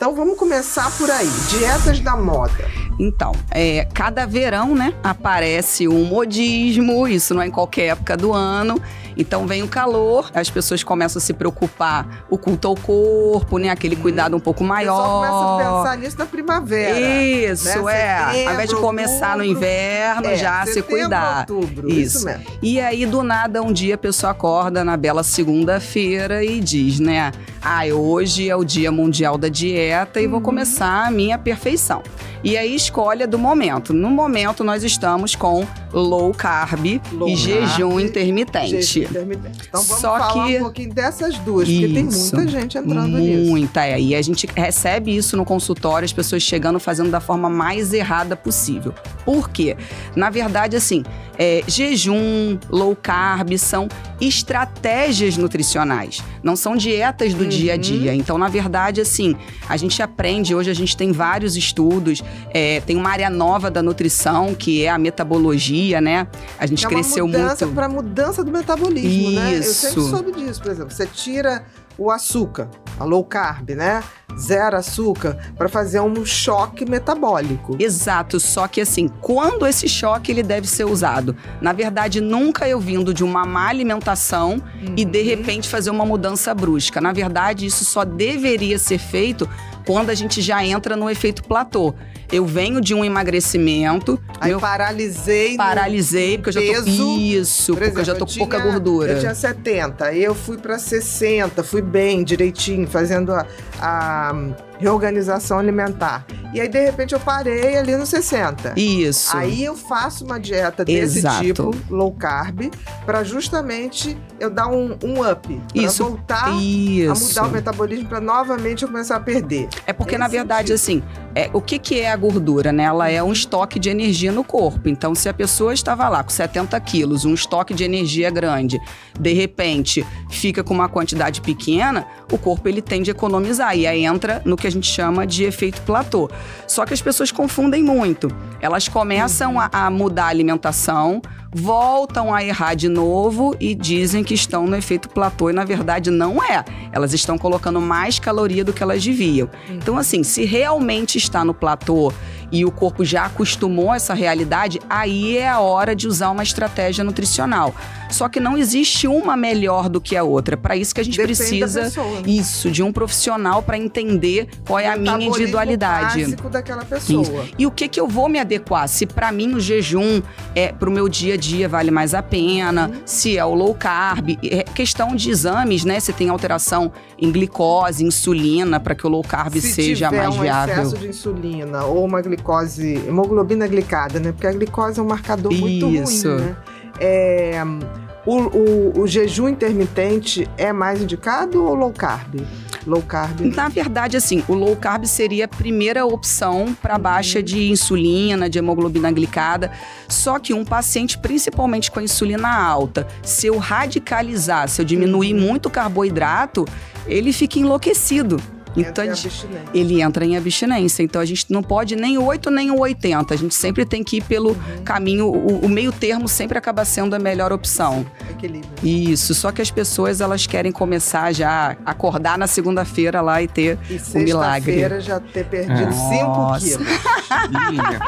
Então vamos começar por aí, dietas da moda. Então, cada verão, né, aparece um modismo, isso não é em qualquer época do ano. Então vem o calor, as pessoas começam a se preocupar, o culto ao corpo, né, aquele cuidado um pouco maior. O pessoal começa a pensar nisso na primavera. Isso, né? Setembro, ao invés de começar outubro, no inverno, já se cuidar. Outubro, isso mesmo. E aí, do nada, um dia a pessoa acorda na bela segunda-feira e diz, né, hoje é o Dia Mundial da Dieta e vou começar a minha perfeição. E aí, escolha do momento. No momento, nós estamos com low carb e jejum intermitente. Então, vamos falar um pouquinho dessas duas, porque tem muita gente entrando nisso. Muita, e a gente recebe isso no consultório, as pessoas chegando fazendo da forma mais errada possível. Por quê? Na verdade, assim, jejum, low carb são estratégias nutricionais, não são dietas do dia a dia. Então, na verdade, assim, a gente aprende, hoje a gente tem vários estudos, tem uma área nova da nutrição, que é a metabologia, né? A gente cresceu muito. Para mudança do metabolismo, né? Eu Isso. sempre soube disso, por exemplo, você tira o açúcar, a low carb, né? Zero açúcar, para fazer um choque metabólico. Exato, só que assim, quando esse choque ele deve ser usado? Na verdade, nunca eu vindo de uma má alimentação e de repente fazer uma mudança brusca. Na verdade, isso só deveria ser feito quando a gente já entra no efeito platô. Eu venho de um emagrecimento. Aí paralisei porque eu já tô... Isso, porque eu já tô com pouca gordura. Eu tinha 70, aí eu fui para 60, fui bem, direitinho, fazendo a reorganização alimentar. E aí, de repente, eu parei ali nos 60. Isso. Aí eu faço uma dieta desse tipo, low carb, para justamente eu dar um up. Para voltar a mudar o metabolismo, para novamente eu começar a perder. É porque, na verdade, assim, o que é a gordura, né? Ela é um estoque de energia no corpo. Então, se a pessoa estava lá com 70 quilos, um estoque de energia grande, de repente, fica com uma quantidade pequena, o corpo, ele tende a economizar. E aí entra no que a gente chama de efeito platô. Só que as pessoas confundem muito. Elas começam a mudar a alimentação, voltam a errar de novo e dizem que estão no efeito platô e, na verdade, não é. Elas estão colocando mais caloria do que elas deviam. Então, assim, se realmente está no platô e o corpo já acostumou a essa realidade, aí é a hora de usar uma estratégia nutricional. Só que não existe uma melhor do que a outra. Para isso que a gente precisa de um profissional para entender qual é a minha individualidade. Básico daquela pessoa. Isso. E o que eu vou me adequar? Se para mim o jejum pro meu dia a dia vale mais a pena, se é o low carb, questão de exames, né? Se tem alteração em glicose, insulina, para que o low carb seja mais viável. Se tiver um excesso de insulina ou uma glicose, hemoglobina glicada, né? Porque a glicose é um marcador muito ruim, né? O jejum intermitente é mais indicado ou low carb? Low carb. Na verdade, assim, o low carb seria a primeira opção para baixa de insulina, de hemoglobina glicada. Só que um paciente, principalmente com a insulina alta, se eu radicalizar, se eu diminuir muito o carboidrato, ele fica enlouquecido. Então, ele entra em abstinência. Então, a gente não pode nem o 8 nem o 80. A gente sempre tem que ir pelo caminho. O meio termo sempre acaba sendo a melhor opção. Equilíbrio. Isso. Só que as pessoas, elas querem começar já, acordar na segunda-feira lá e ter o milagre. Sexta-feira já ter perdido 5 quilos.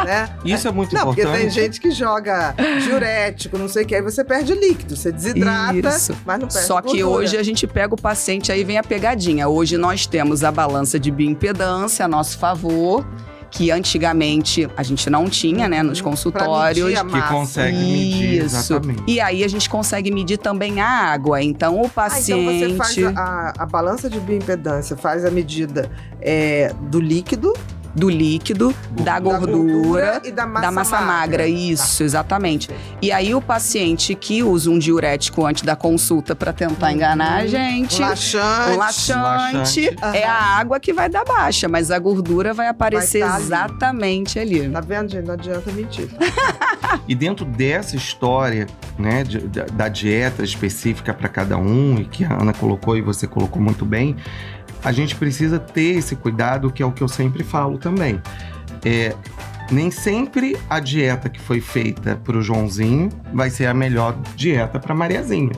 Né? Isso é muito importante. Porque tem gente que joga diurético, não sei o que, aí você perde líquido, você desidrata, mas não perde Só que gordura. hoje a gente pega o paciente, aí vem a pegadinha. Hoje nós temos a balança de bioimpedância a nosso favor, que antigamente a gente não tinha, né, nos consultórios. Que consegue medir, exatamente. E aí a gente consegue medir também a água. Então o paciente... Então você faz a balança de bioimpedância, faz a medida do líquido, da gordura e da massa magra. Isso, exatamente. E aí o paciente que usa um diurético antes da consulta para tentar enganar a gente, um laxante, é a água que vai dar baixa, mas a gordura vai aparecer exatamente ali. Tá vendo, gente? Não adianta mentir. E dentro dessa história, né, da dieta específica para cada um, e que a Ana colocou e você colocou muito bem, a gente precisa ter esse cuidado, que é o que eu sempre falo também. Nem sempre a dieta que foi feita para o Joãozinho vai ser a melhor dieta para a Mariazinha.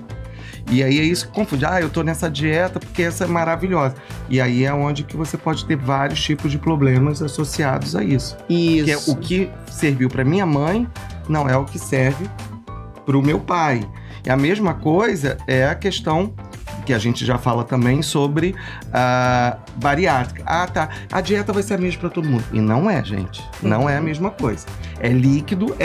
E aí é isso que confunde. Eu tô nessa dieta porque essa é maravilhosa. E aí é onde que você pode ter vários tipos de problemas associados a isso. Isso. Que é o que serviu para minha mãe, não é o que serve para o meu pai. E a mesma coisa é a questão que a gente já fala também sobre a bariátrica. Tá, a dieta vai ser a mesma para todo mundo. E não é, gente. Não é a mesma coisa. É líquido,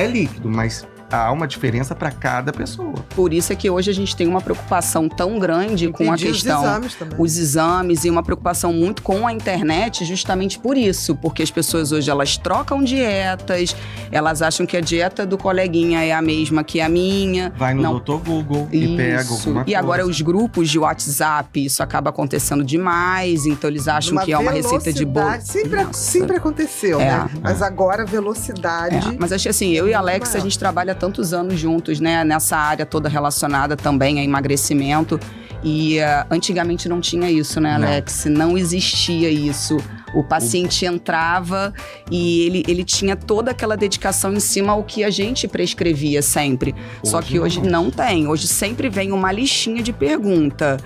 mas há uma diferença para cada pessoa. Por isso é que hoje a gente tem uma preocupação tão grande com a questão... Os exames e uma preocupação muito com a internet, justamente por isso. Porque as pessoas hoje, elas trocam dietas, elas acham que a dieta do coleguinha é a mesma que a minha. Vai no Dr. Google e pega alguma coisa. E agora os grupos de WhatsApp, isso acaba acontecendo demais, então eles acham que é uma receita de bolo. Sempre aconteceu, né? Mas agora a velocidade... Mas acho assim, eu e a Alex, a gente trabalha tantos anos juntos, né? Nessa área toda relacionada também a emagrecimento. E antigamente não tinha isso, né, Alex? Não existia isso. O paciente entrava e ele tinha toda aquela dedicação em cima ao que a gente prescrevia sempre. Só que hoje não tem. Hoje sempre vem uma listinha de pergunta.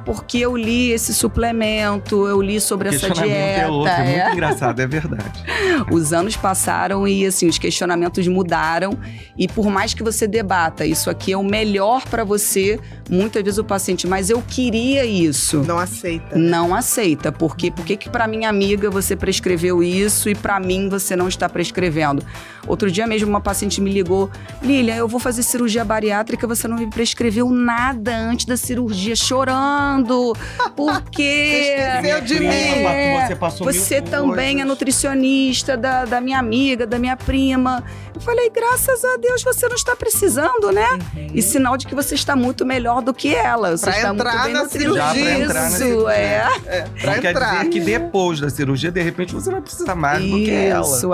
Porque eu li esse suplemento, eu li sobre essa dieta. É muito engraçado, é verdade. Os anos passaram e, assim, os questionamentos mudaram. E por mais que você debata, isso aqui é o melhor para você, muitas vezes o paciente, mas eu queria isso. Não aceita. Não aceita. Por quê? Por que para minha amiga você prescreveu isso e para mim você não está prescrevendo? Outro dia mesmo uma paciente me ligou: Lília, eu vou fazer cirurgia bariátrica, você não me prescreveu nada antes da cirurgia, chorando. Por quê? Você esqueceu de mim. Você passou Você também é nutricionista da minha amiga, da minha prima. Eu falei, graças a Deus você não está precisando, né? E sinal de que você está muito melhor do que ela. Você está muito bem na cirurgia. Isso, Não quer dizer que depois da cirurgia, de repente, você vai precisar mais do que ela. Isso,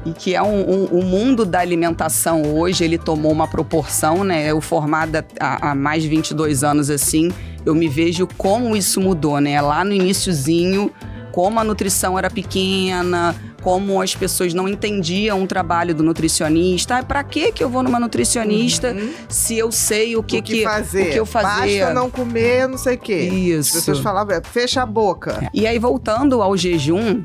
E que é o mundo da alimentação hoje, ele tomou uma proporção, né? Eu formada há mais de 22 anos, assim, eu me vejo como isso mudou, né? Lá no iniciozinho, como a nutrição era pequena, como as pessoas não entendiam o trabalho do nutricionista. Pra que eu vou numa nutricionista se eu sei o que eu fazer? Basta não comer, não sei o quê. Isso. As pessoas falavam, fecha a boca. E aí, voltando ao jejum,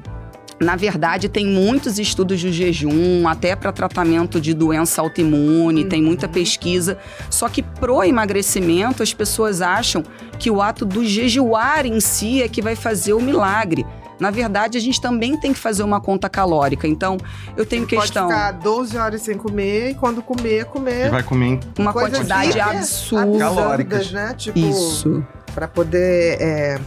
na verdade, tem muitos estudos de jejum, até para tratamento de doença autoimune, tem muita pesquisa. Só que pro emagrecimento, as pessoas acham que o ato do jejuar em si é que vai fazer o milagre. Na verdade, a gente também tem que fazer uma conta calórica. Então, eu tenho questão... Pode ficar 12 horas sem comer e quando comer... E vai comer uma quantidade absurda. Calóricas, né? Tipo, isso. Para poder...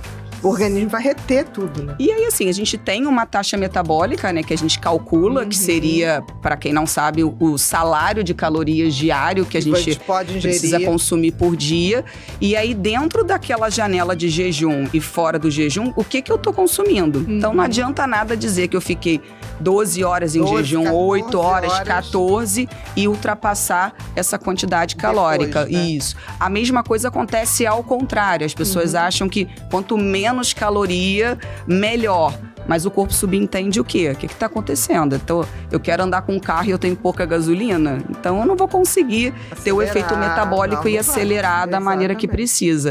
O organismo vai reter tudo, né? E aí, assim, a gente tem uma taxa metabólica, né, que a gente calcula, que seria, para quem não sabe, o salário de calorias diário que a gente precisa consumir por dia. E aí, dentro daquela janela de jejum e fora do jejum, o que eu tô consumindo? Então, não adianta nada dizer que eu fiquei 12 horas em jejum, 8 horas, 14 e ultrapassar essa quantidade calórica. Depois, né? Isso. A mesma coisa acontece ao contrário. As pessoas acham que quanto menos caloria, melhor. Mas o corpo subentende o quê? O que está acontecendo? Então, eu quero andar com um carro e eu tenho pouca gasolina, então eu não vou conseguir ter o efeito metabólico e acelerar da maneira que precisa.